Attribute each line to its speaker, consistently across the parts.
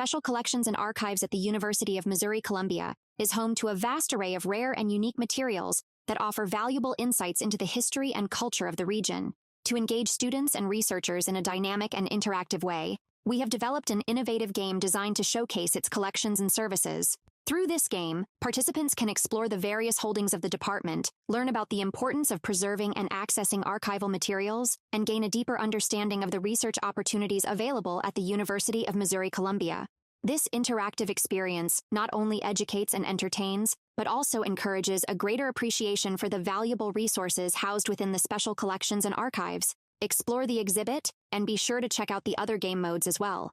Speaker 1: Special Collections and Archives at the University of Missouri-Columbia is home to a vast array of rare and unique materials that offer valuable insights into the history and culture of the region. To engage students and researchers in a dynamic and interactive way, we have developed an innovative game designed to showcase its collections and services. Through this game, participants can explore the various holdings of the department, learn about the importance of preserving and accessing archival materials, and gain a deeper understanding of the research opportunities available at the University of Missouri-Columbia. This interactive experience not only educates and entertains, but also encourages a greater appreciation for the valuable resources housed within the Special Collections and Archives. Explore the exhibit, and be sure to check out the other game modes as well.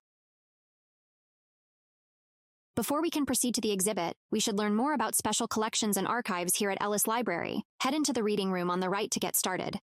Speaker 1: Before we can proceed to the exhibit, we should learn more about Special Collections and Archives here at Ellis Library. Head into the reading room on the right to get started.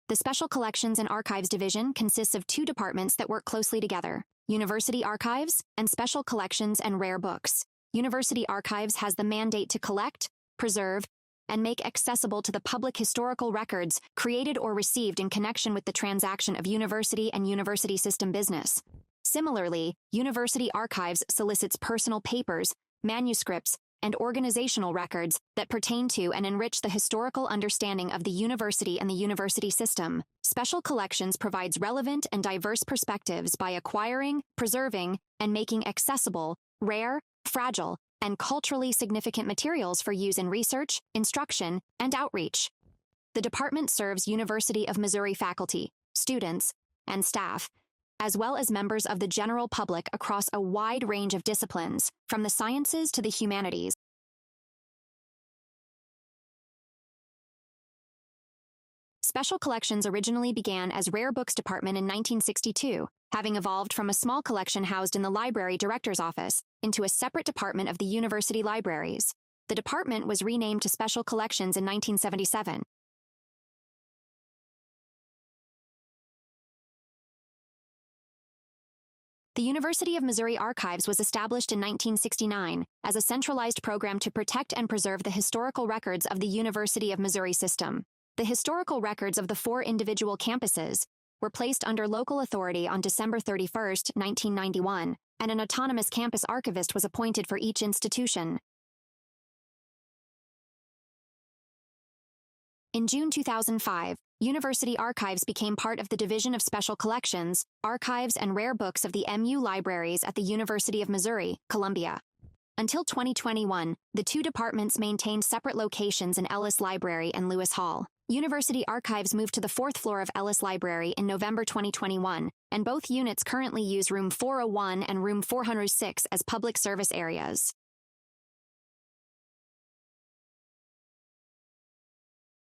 Speaker 1: The Special Collections and Archives Division consists of two departments that work closely together: University Archives and Special Collections and Rare Books. University Archives has the mandate to collect, preserve, and make accessible to the public historical records created or received in connection with the transaction of university and university system business. Similarly, University Archives solicits personal papers, manuscripts, and organizational records that pertain to and enrich the historical understanding of the university and the university system. Special Collections provides relevant and diverse perspectives by acquiring, preserving, and making accessible rare, fragile, and culturally significant materials for use in research, instruction, and outreach. The department serves University of Missouri faculty, students, and staff, as well as members of the general public across a wide range of disciplines, from the sciences to the humanities. Special Collections originally began as Rare Books Department in 1962, having evolved from a small collection housed in the library director's office into a separate department of the university libraries. The department was renamed to Special Collections in 1977. The University of Missouri Archives was established in 1969 as a centralized program to protect and preserve the historical records of the University of Missouri system. The historical records of the 4 individual campuses were placed under local authority on December 31, 1991, and an autonomous campus archivist was appointed for each institution. In June 2005, University Archives became part of the Division of Special Collections, Archives, and Rare Books of the MU Libraries at the University of Missouri, Columbia. Until 2021, the two departments maintained separate locations in Ellis Library and Lewis Hall. University Archives moved to the 4th floor of Ellis Library in November 2021, and both units currently use Room 401 and Room 406 as public service areas.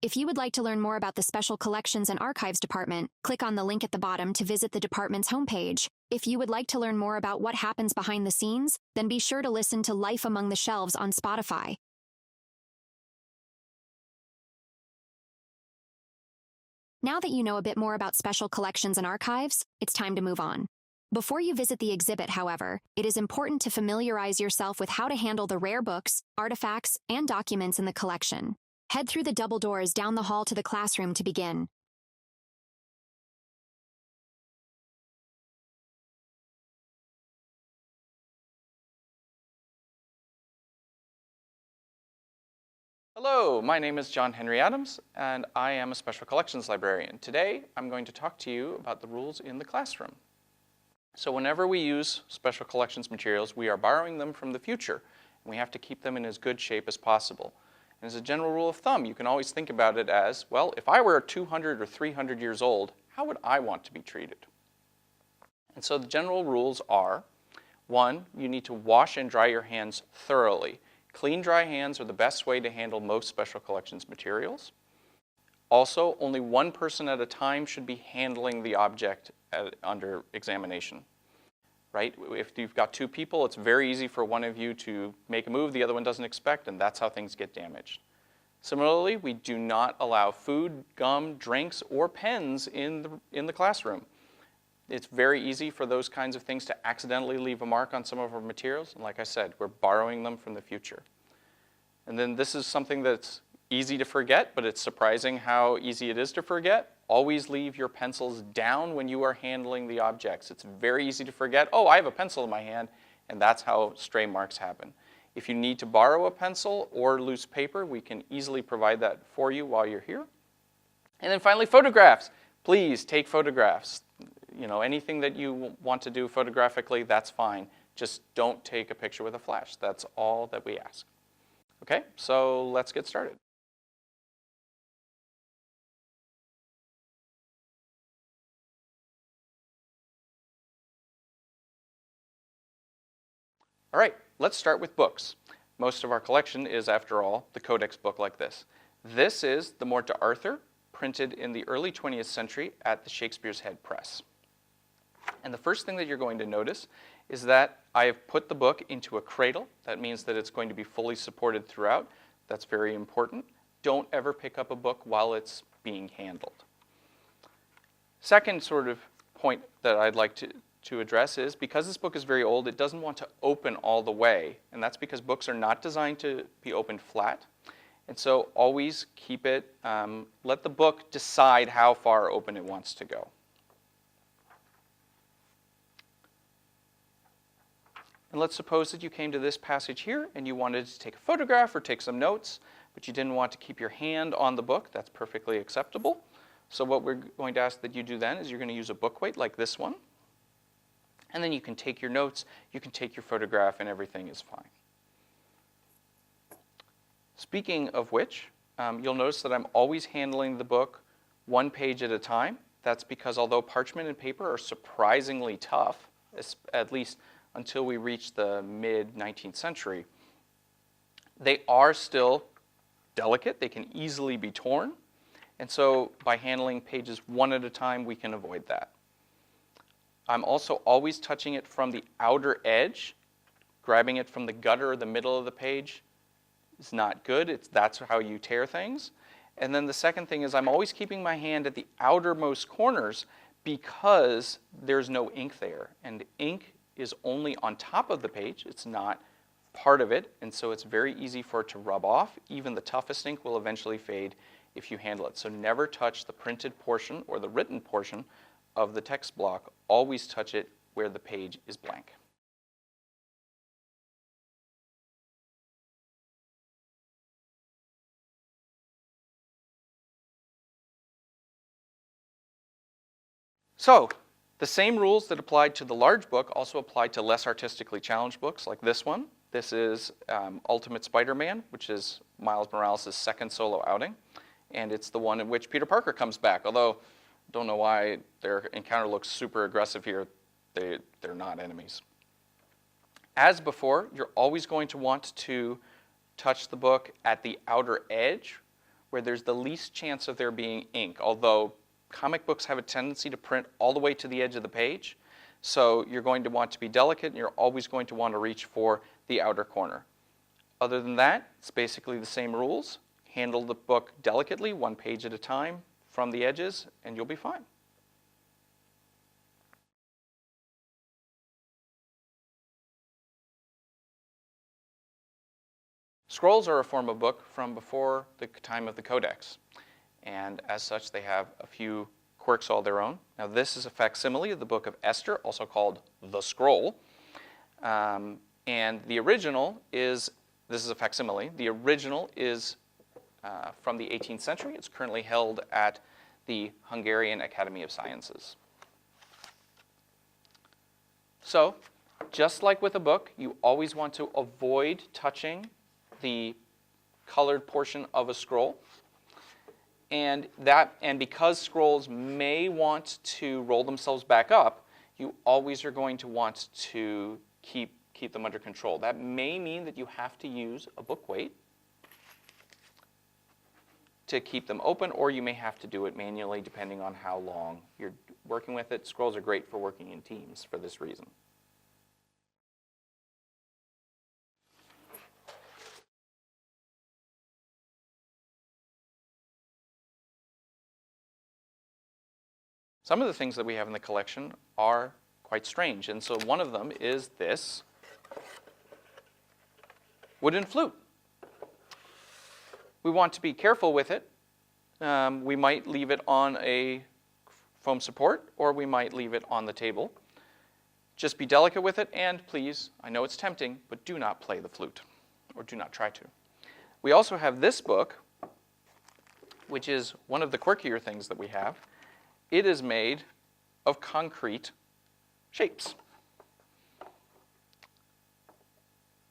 Speaker 1: If you would like to learn more about the Special Collections and Archives Department, click on the link at the bottom to visit the department's homepage. If you would like to learn more about what happens behind the scenes, then be sure to listen to Life Among the Shelves on Spotify. Now that you know a bit more about Special Collections and Archives, it's time to move on. Before you visit the exhibit, however, it is important to familiarize yourself with how to handle the rare books, artifacts, and documents in the collection. Head through the double doors down the hall to the classroom to begin.
Speaker 2: Hello, my name is John Henry Adams, and I am a Special Collections librarian. Today, I'm going to talk to you about the rules in the classroom. So whenever we use Special Collections materials, we are borrowing them from the future, and we have to keep them in as good shape as possible. And as a general rule of thumb, you can always think about it as, well, if I were 200 or 300 years old, how would I want to be treated? And so the general rules are, 1, you need to wash and dry your hands thoroughly. Clean, dry hands are the best way to handle most Special Collections materials. Also, only one person at a time should be handling the object under examination, right? If you've got 2 people, it's very easy for one of you to make a move the other one doesn't expect, and that's how things get damaged. Similarly, we do not allow food, gum, drinks, or pens in the classroom. It's very easy for those kinds of things to accidentally leave a mark on some of our materials. And like I said, we're borrowing them from the future. And then this is something that's easy to forget, but it's surprising how easy it is to forget. Always leave your pencils down when you are handling the objects. It's very easy to forget, oh, I have a pencil in my hand, and that's how stray marks happen. If you need to borrow a pencil or loose paper, we can easily provide that for you while you're here. And then finally, photographs. Please take photographs. You know, anything that you want to do photographically, that's fine. Just don't take a picture with a flash. That's all that we ask. Okay, so let's get started. All right, let's start with books. Most of our collection is, after all, the codex book like this. This is the Morte d'Arthur, printed in the early 20th century at the Shakespeare's Head Press. And the first thing that you're going to notice is that I have put the book into a cradle. That means that it's going to be fully supported throughout. That's very important. Don't ever pick up a book while it's being handled. Second sort of point that I'd like to address is, because this book is very old, it doesn't want to open all the way. And that's because books are not designed to be opened flat. And so always keep it, let the book decide how far open it wants to go. And let's suppose that you came to this passage here and you wanted to take a photograph or take some notes, but you didn't want to keep your hand on the book. That's perfectly acceptable. So what we're going to ask that you do then is you're going to use a book weight like this one. And then you can take your notes, you can take your photograph, and everything is fine. Speaking of which, you'll notice that I'm always handling the book one page at a time. That's because although parchment and paper are surprisingly tough, at least until we reach the mid-19th century, they are still delicate. They can easily be torn. And so by handling pages one at a time, we can avoid that. I'm also always touching it from the outer edge. Grabbing it from the gutter or the middle of the page is not good. That's how you tear things. And then the second thing is I'm always keeping my hand at the outermost corners because there's no ink there. And ink is only on top of the page. It's not part of it. And so it's very easy for it to rub off. Even the toughest ink will eventually fade if you handle it. So never touch the printed portion or the written portion of the text block. Always touch it where the page is blank. So the same rules that applied to the large book also apply to less artistically challenged books like this one. This is Ultimate Spider-Man, which is Miles Morales' second solo outing. And it's the one in which Peter Parker comes back, although don't know why their encounter looks super aggressive here. They're not enemies. As before, you're always going to want to touch the book at the outer edge where there's the least chance of there being ink, although comic books have a tendency to print all the way to the edge of the page. So you're going to want to be delicate, and you're always going to want to reach for the outer corner. Other than that, it's basically the same rules. Handle the book delicately, one page at a time, from the edges, and you'll be fine. Scrolls are a form of book from before the time of the Codex, and as such they have a few quirks all their own. Now this is a facsimile of the book of Esther, also called the Scroll, and the original is, this is a facsimile, the original is from the 18th century. It's currently held at the Hungarian Academy of Sciences. So, just like with a book, you always want to avoid touching the colored portion of a scroll. And because scrolls may want to roll themselves back up, you always are going to want to keep them under control. That may mean that you have to use a book weight to keep them open, or you may have to do it manually depending on how long you're working with it. Scrolls are great for working in teams for this reason. Some of the things that we have in the collection are quite strange, and so one of them is this wooden flute. We want to be careful with it. We might leave it on a foam support, or we might leave it on the table. Just be delicate with it, and please, I know it's tempting, but do not play the flute, or do not try to. We also have this book, which is one of the quirkier things that we have. It is made of concrete shapes.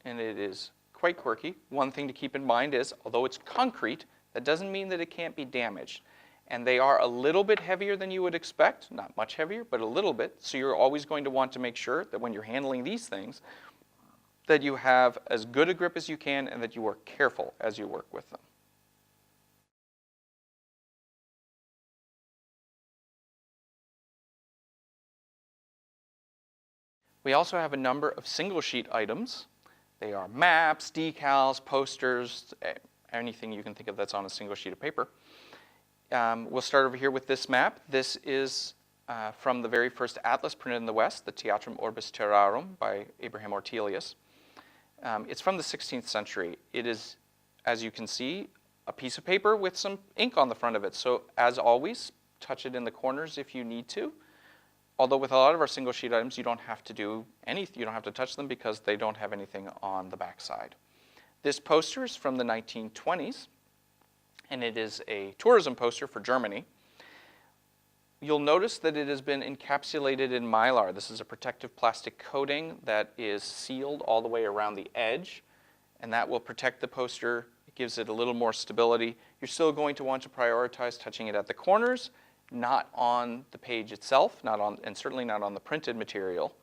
Speaker 2: And it is quite quirky. One thing to keep in mind is, although it's concrete, that doesn't mean that it can't be damaged. And they are a little bit heavier than you would expect, not much heavier, but a little bit. So you're always going to want to make sure that when you're handling these things, that you have as good a grip as you can and that you are careful as you work with them. We also have a number of single sheet items. They are maps, decals, posters, anything you can think of that's on a single sheet of paper. We'll start over here with this map. This is from the very first atlas printed in the West, the Theatrum Orbis Terrarum by Abraham Ortelius. It's from the 16th century. It is, as you can see, a piece of paper with some ink on the front of it. So as always, touch it in the corners if you need to. Although with a lot of our single sheet items, you don't have to do anything. You don't have to touch them because they don't have anything on the back side. This poster is from the 1920s, and it is a tourism poster for Germany. You'll notice that it has been encapsulated in mylar. This is a protective plastic coating that is sealed all the way around the edge, and that will protect the poster. It gives it a little more stability. You're still going to want to prioritize touching it at the corners, not on the page itself, and certainly not on the printed material.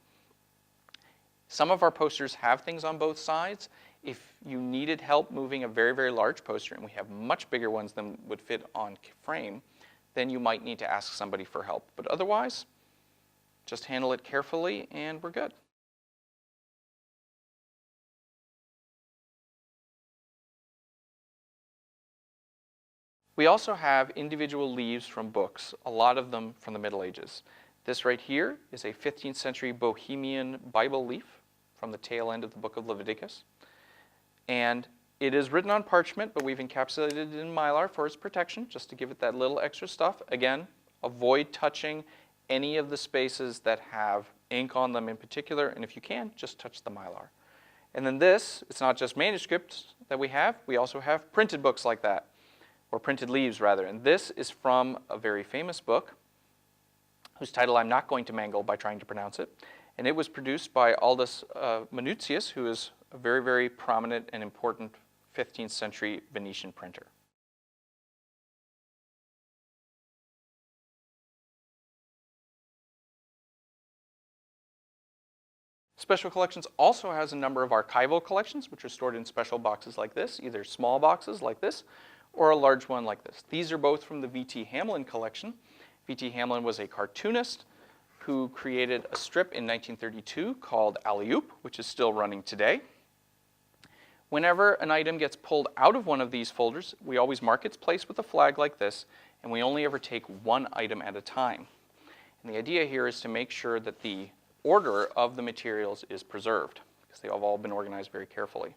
Speaker 2: Some of our posters have things on both sides. If you needed help moving a very, very large poster, and we have much bigger ones than would fit on frame, then you might need to ask somebody for help. But otherwise, just handle it carefully and we're good. We also have individual leaves from books, a lot of them from the Middle Ages. This right here is a 15th century Bohemian Bible leaf from the tail end of the book of Leviticus. And it is written on parchment, but we've encapsulated it in mylar for its protection, just to give it that little extra stuff. Again, avoid touching any of the spaces that have ink on them in particular, and if you can, just touch the mylar. And then this, it's not just manuscripts that we also have printed books like that, or printed leaves rather. And this is from a very famous book, whose title I'm not going to mangle by trying to pronounce it. And it was produced by Aldus Manutius, who is a very, very prominent and important 15th century Venetian printer. Special Collections also has a number of archival collections, which are stored in special boxes like this, either small boxes like this, or a large one like this. These are both from the V.T. Hamlin collection. V.T. Hamlin was a cartoonist who created a strip in 1932 called Alley-Oop, which is still running today. Whenever an item gets pulled out of one of these folders, we always mark its place with a flag like this, and we only ever take one item at a time. And the idea here is to make sure that the order of the materials is preserved, because they have all been organized very carefully.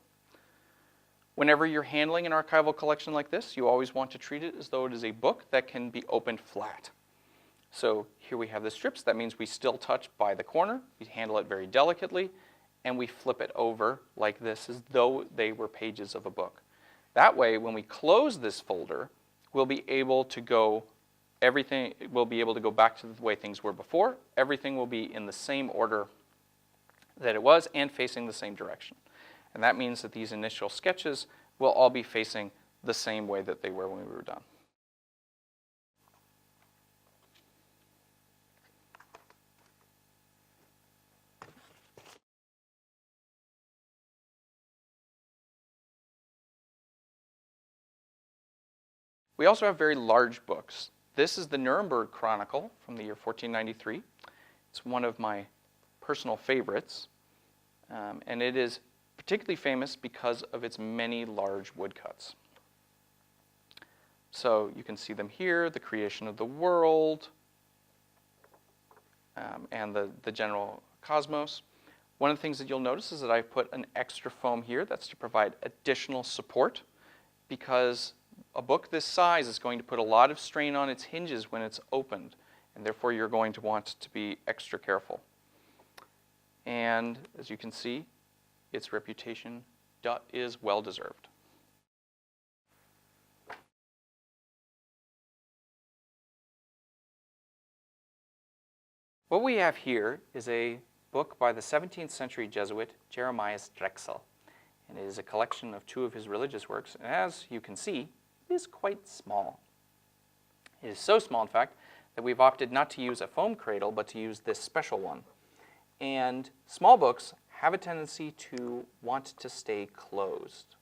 Speaker 2: Whenever you're handling an archival collection like this, you always want to treat it as though it is a book that can be opened flat. So here we have the strips. That means we still touch by the corner. We handle it very delicately, and we flip it over like this as though they were pages of a book. That way, when we close this folder, we'll be able to go back to the way things were before. Everything will be in the same order that it was and facing the same direction. And that means that these initial sketches will all be facing the same way that they were when we were done. We also have very large books. This is the Nuremberg Chronicle from the year 1493. It's one of my personal favorites, and it is particularly famous because of its many large woodcuts. So you can see them here, the creation of the world, and the general cosmos. One of the things that you'll notice is that I've put an extra foam here. That's to provide additional support, because a book this size is going to put a lot of strain on its hinges when it's opened, and therefore you're going to want to be extra careful. And as you can see, its reputation is well deserved. What we have here is a book by the 17th century Jesuit Jeremias Drexel, and it is a collection of two of his religious works, and as you can see, it is quite small. It is so small, in fact, that we've opted not to use a foam cradle, but to use this special one. And small books have a tendency to want to stay closed.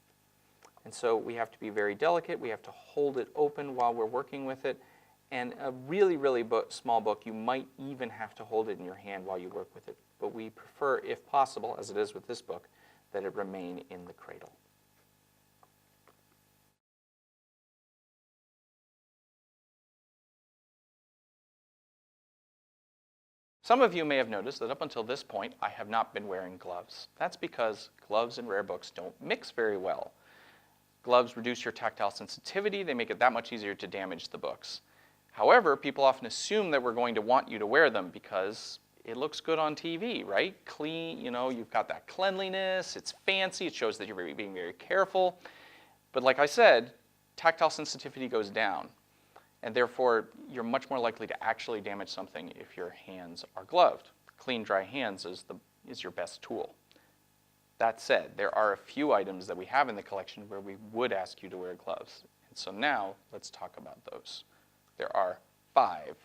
Speaker 2: And so we have to be very delicate. We have to hold it open while we're working with it. And a really, really small book, you might even have to hold it in your hand while you work with it. But we prefer, if possible, as it is with this book, that it remain in the cradle. Some of you may have noticed that up until this point, I have not been wearing gloves. That's because gloves and rare books don't mix very well. Gloves reduce your tactile sensitivity. They make it that much easier to damage the books. However, people often assume that we're going to want you to wear them because it looks good on TV, right? Clean, you know, you've got that cleanliness, it's fancy, it shows that you're being very careful. But like I said, tactile sensitivity goes down. And therefore, you're much more likely to actually damage something if your hands are gloved. Clean, dry hands is your best tool. That said, there are a few items that we have in the collection where we would ask you to wear gloves. And so now, let's talk about those. There are 5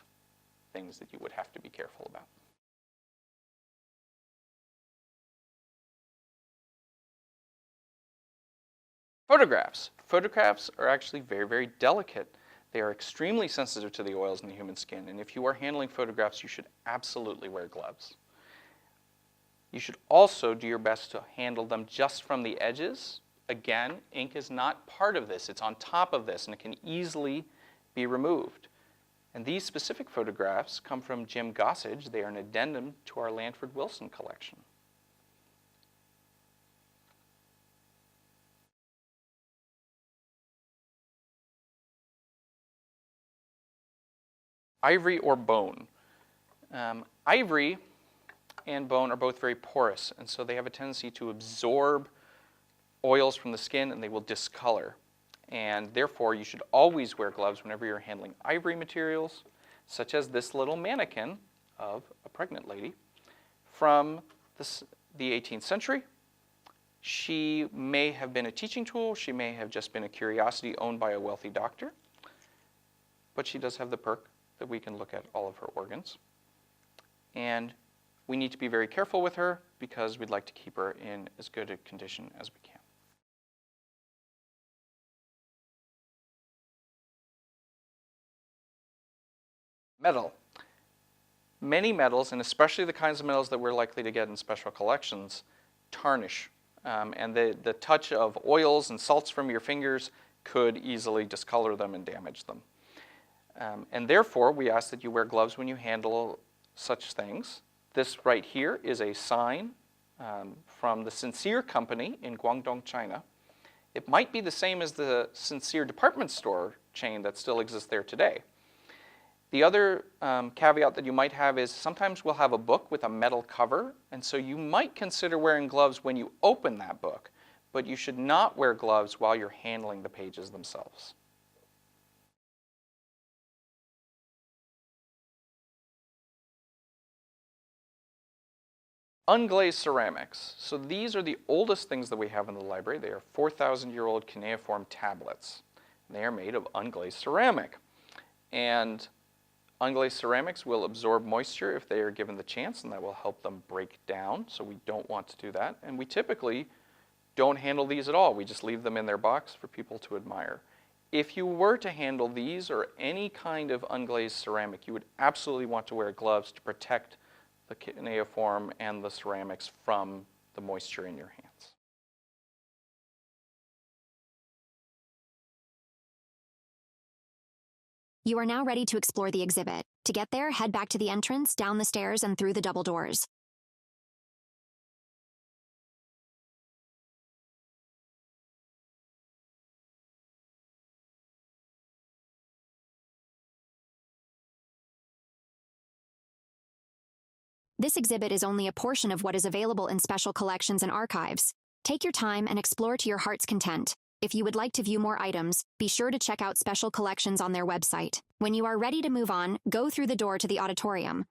Speaker 2: things that you would have to be careful about. Photographs. Photographs are actually very, very delicate. They are extremely sensitive to the oils in the human skin, and if you are handling photographs, you should absolutely wear gloves. You should also do your best to handle them just from the edges. Again, ink is not part of this. It's on top of this, and it can easily be removed. And these specific photographs come from Jim Gossage. They are an addendum to our Lanford Wilson collection. Ivory or bone. Ivory and bone are both very porous, and so they have a tendency to absorb oils from the skin and they will discolor. And therefore, you should always wear gloves whenever you're handling ivory materials, such as this little mannequin of a pregnant lady from the 18th century. She may have been a teaching tool. She may have just been a curiosity owned by a wealthy doctor. But she does have the perk that we can look at all of her organs. And we need to be very careful with her because we'd like to keep her in as good a condition as we can. Metal. Many metals, and especially the kinds of metals that we're likely to get in special collections, tarnish. And the touch of oils and salts from your fingers could easily discolor them and damage them. And therefore, we ask that you wear gloves when you handle such things. This right here is a sign from the Sincere Company in Guangdong, China. It might be the same as the Sincere department store chain that still exists there today. The other caveat that you might have is sometimes we'll have a book with a metal cover, and so you might consider wearing gloves when you open that book, but you should not wear gloves while you're handling the pages themselves. Unglazed ceramics. So these are the oldest things that we have in the library. They are 4,000-year-old cuneiform tablets. They are made of unglazed ceramic. And unglazed ceramics will absorb moisture if they are given the chance, and that will help them break down, so we don't want to do that. And we typically don't handle these at all. We just leave them in their box for people to admire. If you were to handle these or any kind of unglazed ceramic, you would absolutely want to wear gloves to protect the cuneiform and the ceramics from the moisture in your hands.
Speaker 1: You are now ready to explore the exhibit. To get there, head back to the entrance, down the stairs, and through the double doors. This exhibit is only a portion of what is available in special collections and archives. Take your time and explore to your heart's content. If you would like to view more items, be sure to check out special collections on their website. When you are ready to move on, go through the door to the auditorium.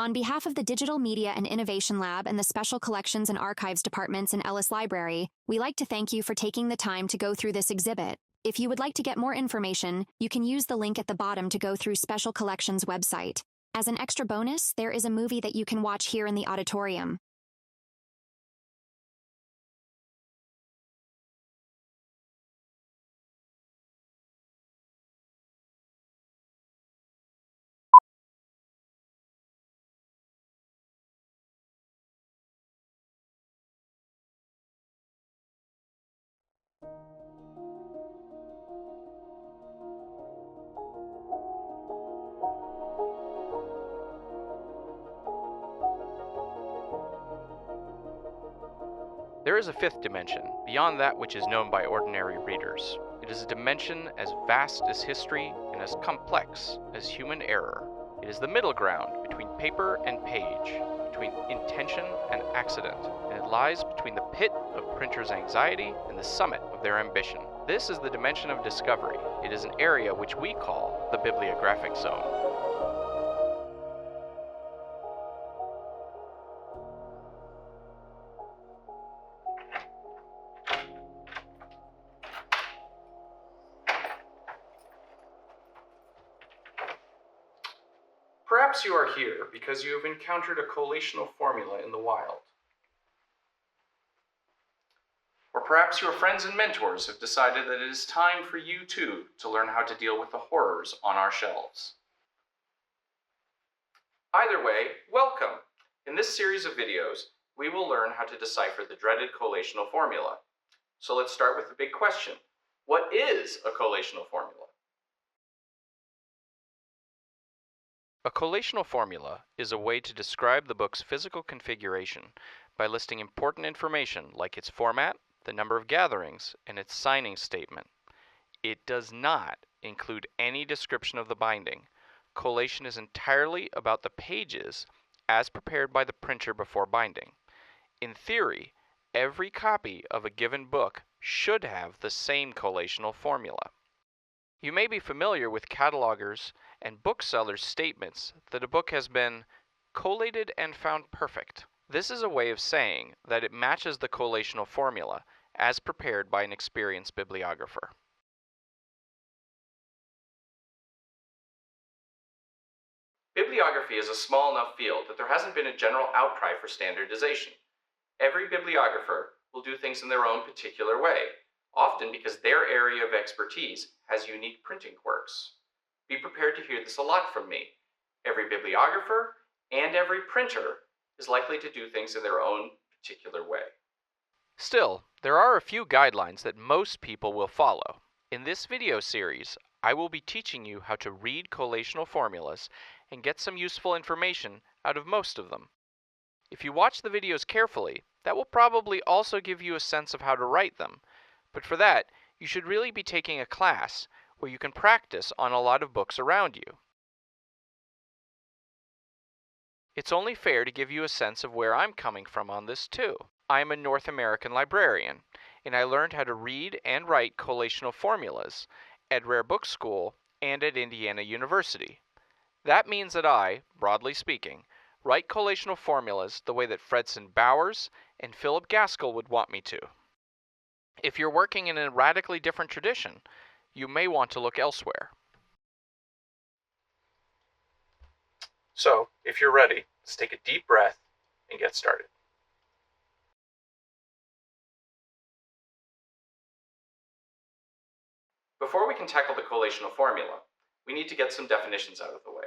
Speaker 1: On behalf of the Digital Media and Innovation Lab and the Special Collections and Archives departments in Ellis Library, we like to thank you for taking the time to go through this exhibit. If you would like to get more information, you can use the link at the bottom to go through Special Collections website. As an extra bonus, there is a movie that you can watch here in the auditorium.
Speaker 2: There is a fifth dimension, beyond that which is known by ordinary readers. It is a dimension as vast as history and as complex as human error. It is the middle ground between paper and page, between intention and accident, and it lies between the pit of printers' anxiety and the summit of their ambition. This is the dimension of discovery. It is an area which we call the bibliographic zone. Perhaps you are here because you have encountered a collational formula in the wild. Or perhaps your friends and mentors have decided that it is time for you too to learn how to deal with the horrors on our shelves. Either way, welcome! In this series of videos, we will learn how to decipher the dreaded collational formula. So let's start with the big question. What is a collational formula? A collational formula is a way to describe the book's physical configuration by listing important information like its format, the number of gatherings, and its signing statement. It does not include any description of the binding. Collation is entirely about the pages as prepared by the printer before binding. In theory, every copy of a given book should have the same collational formula. You may be familiar with catalogers and booksellers' statements that a book has been collated and found perfect. This is a way of saying that it matches the collational formula as prepared by an experienced bibliographer. Bibliography is a small enough field that there hasn't been a general outcry for standardization. Every bibliographer will do things in their own particular way, often because their area of expertise has unique printing quirks. Be prepared to hear this a lot from me. Every bibliographer and every printer is likely to do things in their own particular way. Still, there are a few guidelines that most people will follow. In this video series, I will be teaching you how to read collational formulas and get some useful information out of most of them. If you watch the videos carefully, that will probably also give you a sense of how to write them, but for that, you should really be taking a class where you can practice on a lot of books around you. It's only fair to give you a sense of where I'm coming from on this too. I'm a North American librarian, and I learned how to read and write collational formulas at Rare Book School and at Indiana University. That means that I, broadly speaking, write collational formulas the way that Fredson Bowers and Philip Gaskell would want me to. If you're working in a radically different tradition, you may want to look elsewhere. So, if you're ready, let's take a deep breath and get started. Before we can tackle the collational formula, we need to get some definitions out of the way.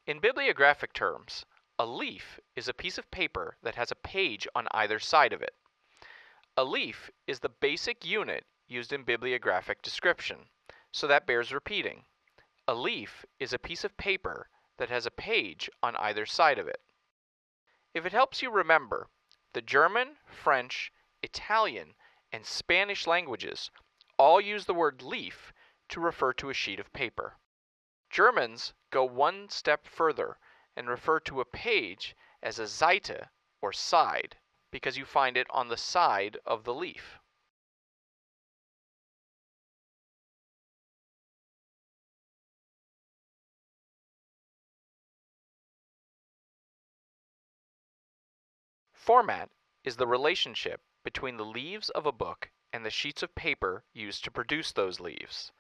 Speaker 2: In bibliographic terms, a leaf is a piece of paper that has a page on either side of it. A leaf is the basic unit used in bibliographic description, so that bears repeating. A leaf is a piece of paper that has a page on either side of it. If it helps you remember, the German, French, Italian, and Spanish languages all use the word leaf to refer to a sheet of paper. Germans go one step further and refer to a page as a Seite, or side, because you find it on the side of the leaf. Format is the relationship between the leaves of a book and the sheets of paper used to produce those leaves.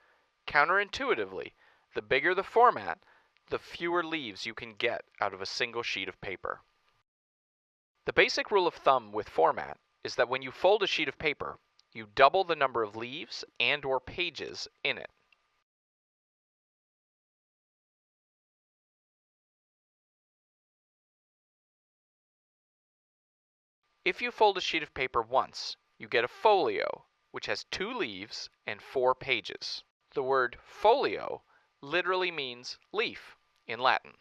Speaker 2: Counterintuitively, the bigger the format, the fewer leaves you can get out of a single sheet of paper. The basic rule of thumb with format is that when you fold a sheet of paper, you double the number of leaves and/or pages in it. If you fold a sheet of paper once, you get a folio, which has 2 leaves and 4 pages. The word folio literally means leaf in Latin.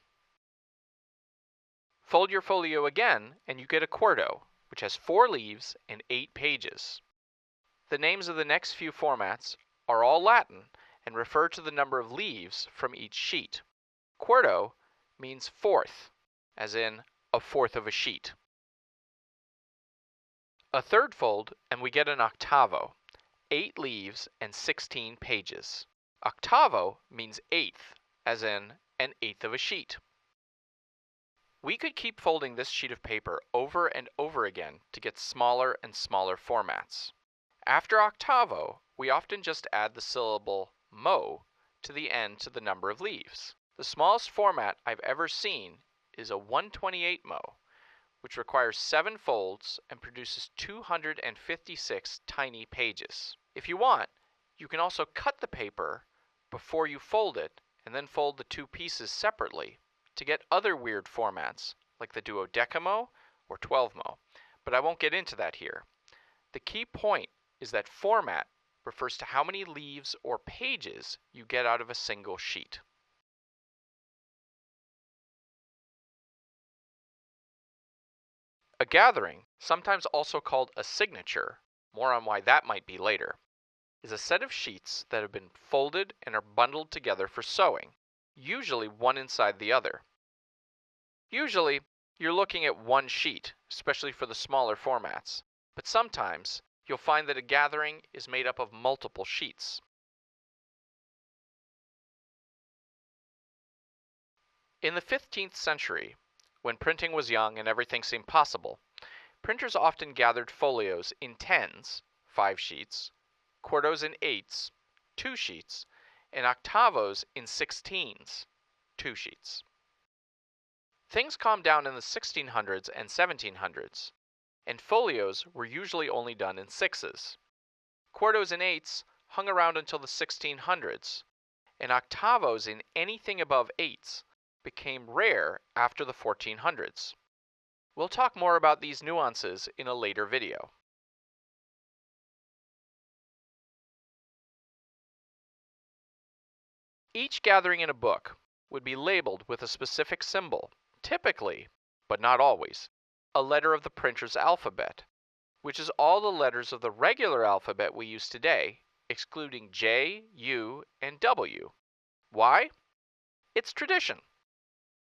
Speaker 2: Fold your folio again and you get a quarto, which has 4 leaves and 8 pages. The names of the next few formats are all Latin and refer to the number of leaves from each sheet. Quarto means fourth, as in a fourth of a sheet. A third fold and we get an octavo, 8 leaves and 16 pages. Octavo means eighth, as in an eighth of a sheet. We could keep folding this sheet of paper over and over again to get smaller and smaller formats. After octavo, we often just add the syllable mo to the end to the number of leaves. The smallest format I've ever seen is a 128 mo, which requires 7 folds and produces 256 tiny pages. If you want, you can also cut the paper before you fold it and then fold the 2 pieces separately to get other weird formats like the duodecimo or 12mo.
Speaker 3: but I won't get into that here. The key point is that format refers to how many leaves or pages you get out of a single sheet. A gathering, sometimes also called a signature, more on why that might be later, is a set of sheets that have been folded and are bundled together for sewing, usually one inside the other. Usually, you're looking at one sheet, especially for the smaller formats, but sometimes you'll find that a gathering is made up of multiple sheets. In the 15th century, when printing was young and everything seemed possible, printers often gathered folios in tens, 5 sheets, quartos in eights, 2 sheets, and octavos in sixteens, 2 sheets. Things calmed down in the 1600s and 1700s, and folios were usually only done in sixes. Quartos and eights hung around until the 1600s, and octavos in anything above eights became rare after the 1400s. We'll talk more about these nuances in a later video. Each gathering in a book would be labeled with a specific symbol, typically, but not always, a letter of the printer's alphabet, which is all the letters of the regular alphabet we use today, excluding J, U, and W. Why? It's tradition.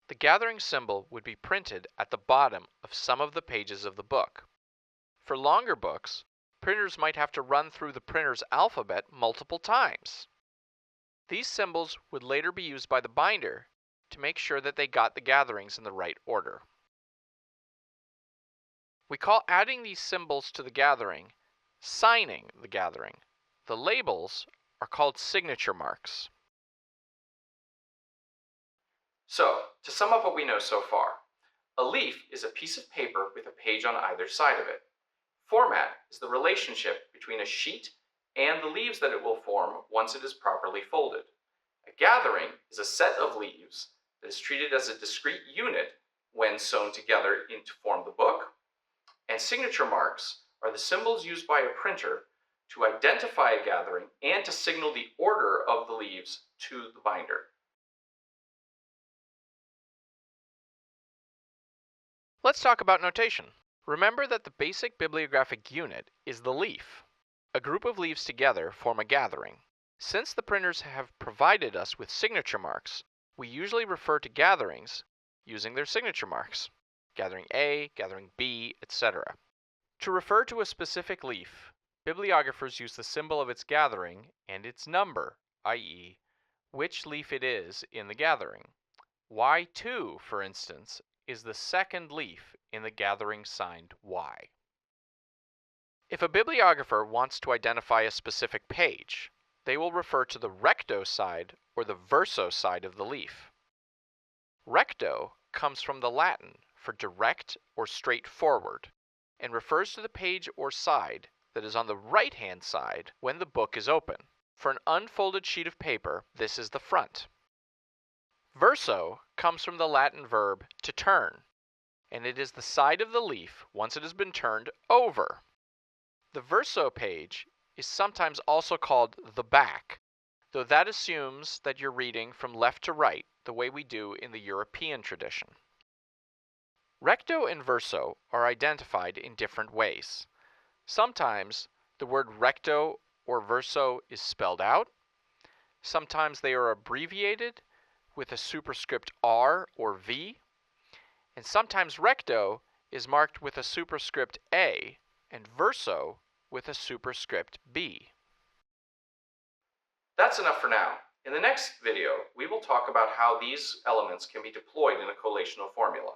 Speaker 3: The gathering symbol would be printed at the bottom of some of the pages of the book. For longer books, printers might have to run through the printer's alphabet multiple times. These symbols would later be used by the binder to make sure that they got the gatherings in the right order. We call adding these symbols to the gathering signing the gathering. The labels are called signature marks. So, to sum up what we know so far, a leaf is a piece of paper with a page on either side of it. Format is the relationship between a sheet and the leaves that it will form once it is properly folded. A gathering is a set of leaves that is treated as a discrete unit when sewn together to form the book. And signature marks are the symbols used by a printer to identify a gathering and to signal the order of the leaves to the binder. Let's talk about notation. Remember that the basic bibliographic unit is the leaf. A group of leaves together form a gathering. Since the printers have provided us with signature marks, we usually refer to gatherings using their signature marks. Gathering A, gathering B, etc. To refer to a specific leaf, bibliographers use the symbol of its gathering and its number, i.e., which leaf it is in the gathering. Y2, for instance, is the second leaf in the gathering signed Y. If a bibliographer wants to identify a specific page, they will refer to the recto side or the verso side of the leaf. Recto comes from the Latin for direct or straightforward and refers to the page or side that is on the right-hand side when the book is open. For an unfolded sheet of paper, this is the front. Verso comes from the Latin verb to turn, and it is the side of the leaf once it has been turned over. The verso page is sometimes also called the back, though that assumes that you're reading from left to right the way we do in the European tradition. Recto and verso are identified in different ways. Sometimes the word recto or verso is spelled out. Sometimes they are abbreviated with a superscript R or V, and sometimes recto is marked with a superscript A and verso with a superscript B. That's enough for now. In the next video, we will talk about how these elements can be deployed in a collational formula.